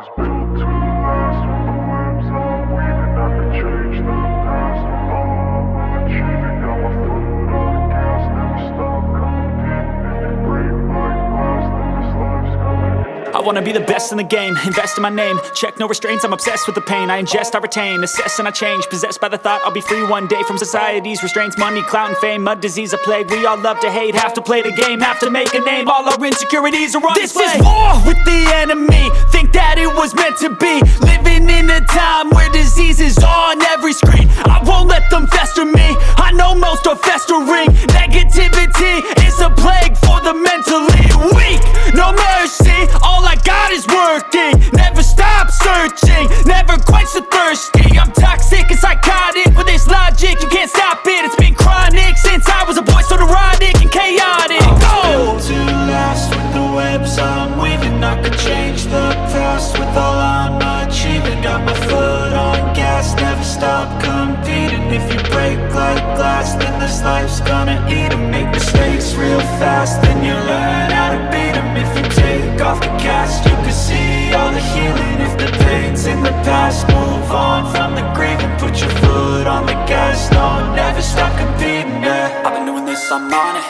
was built to last. With the webs I'm weaving, I could change the past. With all I'm achieving, got my foot on gas. Never stop competing. If you break like glass, then this life's gonna end. I wanna be the best in the game, invest in my name. Check no restraints, I'm obsessed with the pain. I ingest, I retain, assess and I change. Possessed by the thought I'll be free one day from society's restraints. Money, clout and fame, mud, disease, a plague. We all love to hate, have to play the game, have to make a name. All our insecurities are on display. This is war with the enemy, think that it was meant to be. Living in a time where disease is on every screen. I won't let them fester me, I know most are festering. Negativity is a plague for the mentally weak. No mercy, all I got is working. Never stop searching, never quench the thirsty. I'm toxic and psychotic, with this logic you can't stop it. It's been chronic since I was a boy, so neurotic and chaotic. Built to last. With the webs I'm weaving, I could change the past. With all I'm achieving, got my foot on gas. Never stop competing. If you break like glass, then this life's gonna eat 'em. Make mistakes real fast, then you learn how to beat 'em. If you take off the cast, you can see all the healing. If the pain's in the past, move on from the grieving. Put your foot on the gas, no, never stop competing, yeah. I've been doing this, I'm on it.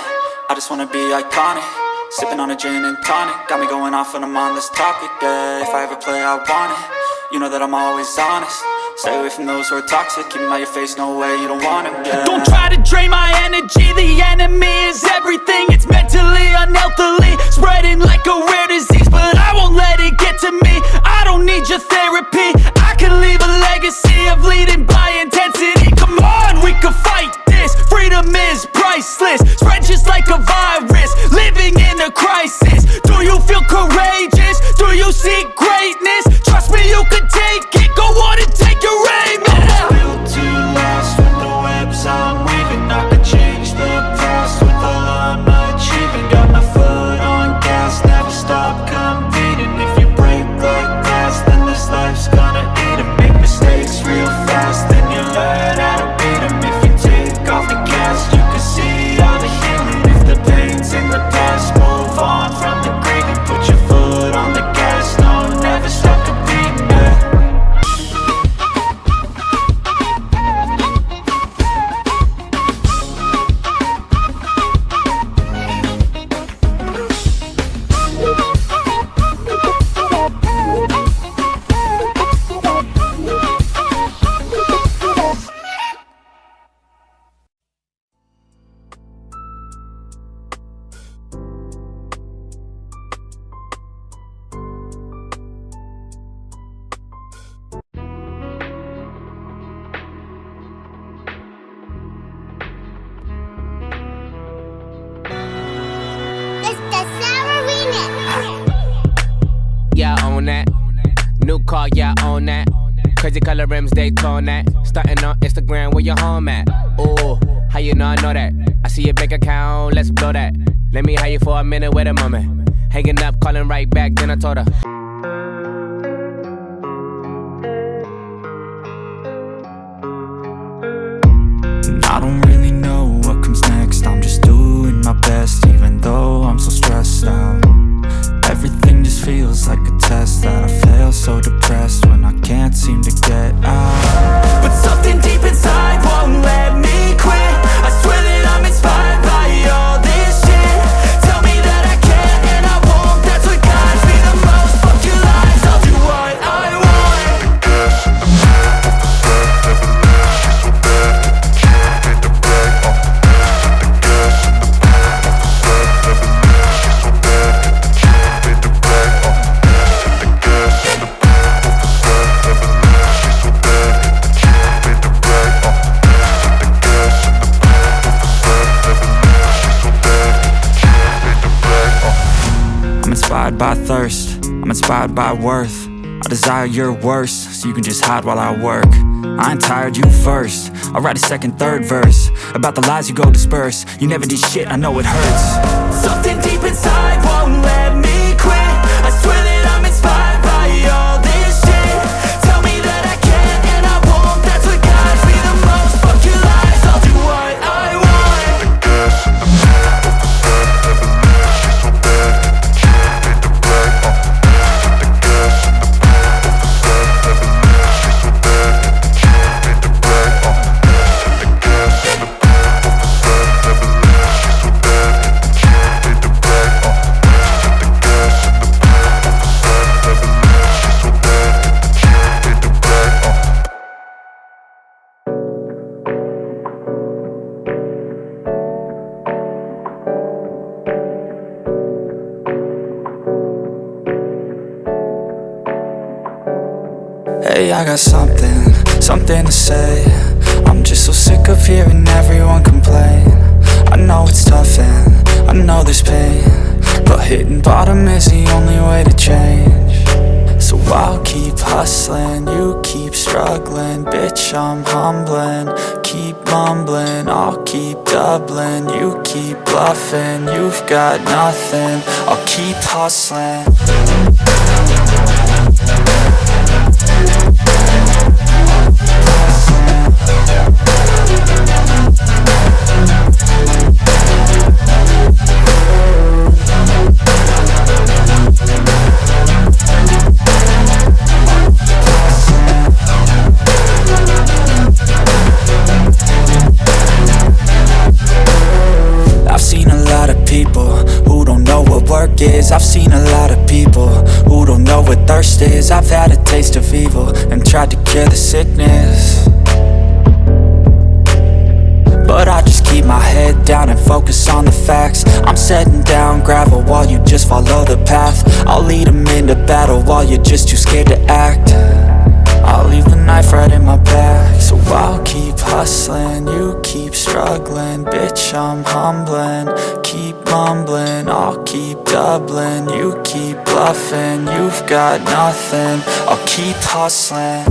I just wanna be iconic. Sipping on a gin and tonic, got me going off when I'm on this topic, yeah. If I ever play, I want it. You know that I'm always honest. Stay away from those who are toxic. Keep 'em out your face, no way, you don't want it, yeah. Don't try to drain my energy. The enemy is everything. It's mentally, unhealthily, spreading like a rare disease. But I won't let it get to me. I don't need your therapy. I can leave a legacy of leading by intensity. Come on, we can fight this. Freedom is priceless. Spread just like a virus. Living in a crisis. Do you feel courageous? Do you seek greatness? Trust me, you can take it. Go on and take your aim. I was built to last. With the webs I'm weaving, I could change the past. With all I'm achieving, got my foot on gas. Never stop competing. If you break like glass, then this life's gonna eat 'em. Make mistakes real fast, then you learn how to beat 'em. If you take off the cast, you can see all the healing. If the pain's in the past, move on from the grieving. Put your foot on the gas, no, never stop competing, yeah. It's the Sour Remix. Yeah, I own that. New car, yeah, I own that. Crazy color rims, they tone that. Starting on Instagram, where your home at? Ooh, how you know I know that? I see your bank account, let's blow that. Let me hire you for a minute, wait a moment. Hanging up, calling right back, then I told her. I don't really know what comes next. I'm just doing my best, even though I'm so stressed out. Everything just feels like a test that I fail, so depressed when I can't seem to get out. But something deep inside won't let me quit. I swear that I'm inspired by all this shit. Tell me that I can and I won't. That's what guides me the most. Fuck your lies, I'll do what I want. Inspired by thirst, I'm inspired by worth. I desire your worst, so you can just hide while I work. I ain't tired, you first. I'll write a second, third verse about the lies you go disperse. You never did shit, I know it hurts. Something deep inside won't let me quit. I swear that I'm inspired by all this shit. Tell me that I can and I won't. That's what guides me the most. Fuck your lies, I'll do what I want. Hey, I got something to say. I'm just so sick of hearing everyone complain. I know it's tough and I know there's pain, but hitting bottom is the only way to change. So I'll keep hustling, you keep struggling. Bitch, I'm humbling, keep mumbling. I'll keep doubling, you keep bluffing. You've got nothing, I'll keep hustling. I've seen a lot of people who don't know what work is. I've seen a lot of people who don't know what thirst is. I've had a taste of evil and tried to cure the sickness, but I just keep my head down and focus on the facts. I'm setting down gravel while you just follow the path. I'll lead them into battle while you're just too scared to act. I'll leave the knife right in my back. So I'll keep hustling, you keep struggling. Bitch, I'm humbling, keep mumbling. I'll keep doubling, you keep bluffing. You've got nothing, I'll keep hustling.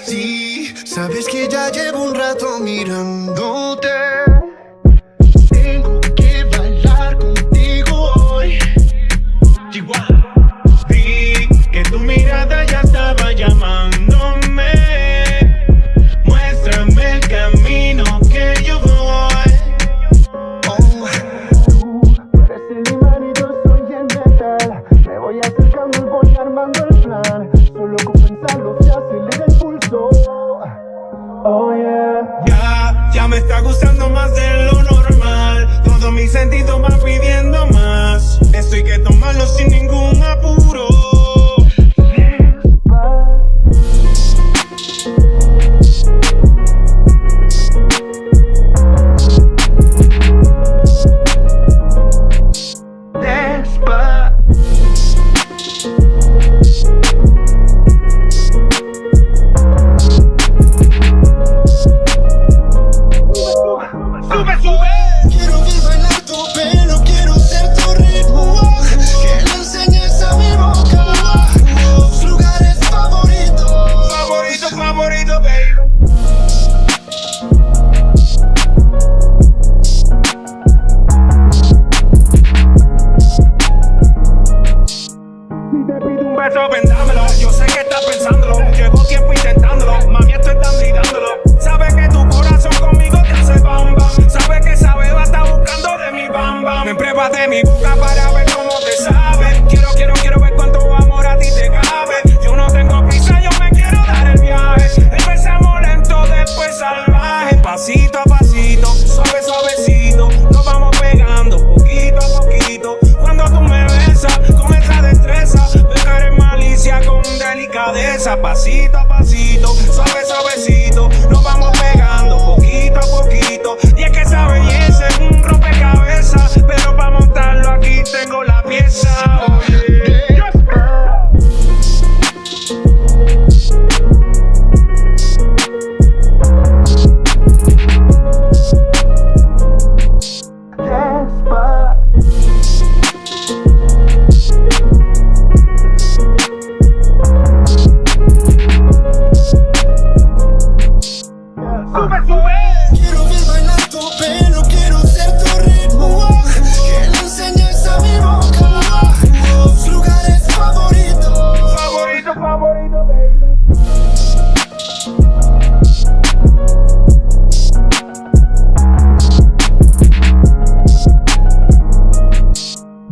Sí, sabes que ya llevo un rato mirándote. Tengo que bailar contigo hoy. Chihuahua. Vi que tu mirada ya estaba llamándome. Muéstrame el camino que yo voy. pasito, suave, suavecito, nos vamos pegando poquito a poquito. Cuando tú me besas con esa destreza, pecar en malicia con delicadeza. Pasito a pasito, suave, suavecito, nos vamos pegando poquito a poquito. Y es que esa belleza es un rompecabezas, pero para montarlo aquí tengo la pieza. Oye. Quiero ver bailar tu pelo, quiero ser tu ritmo, que le enseñes a mi boca tus lugares favoritos. Favorito, favorito, baby.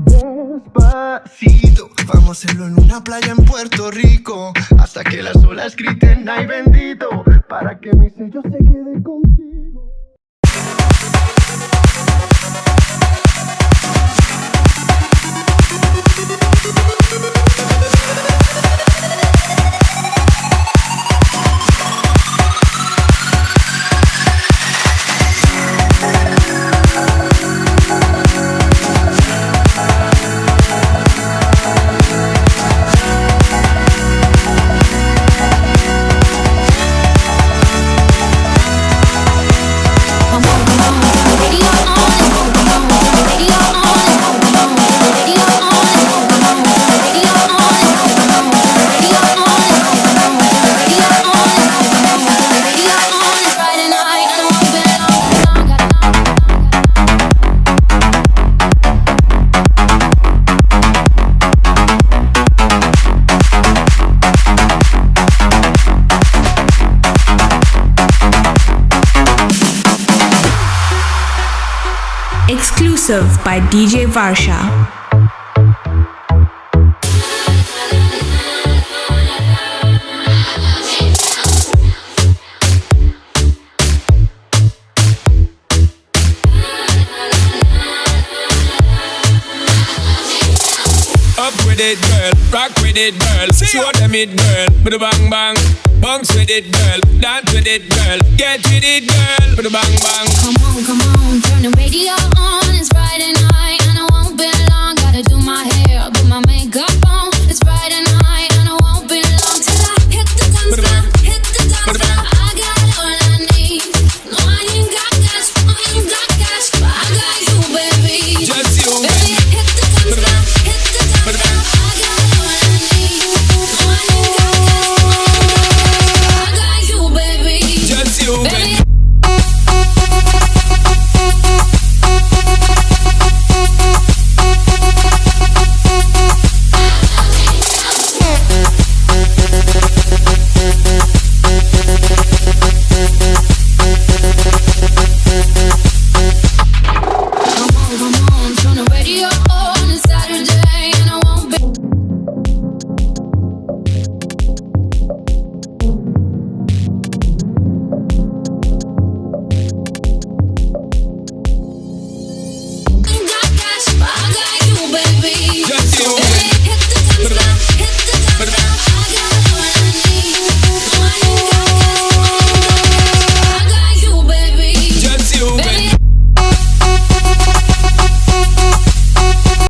Despacito, vamos a hacerlo en una playa en Puerto Rico, hasta que las olas griten ay bendito, para que mi sello se quede contigo. Exclusive by DJ Varsha. Up with it, girl. Rock with it, girl. Show them it, girl. With a bang bang. Bounce with it, girl. Dance with it, girl. Get with it, girl. With a bang bang. Come on, turn the radio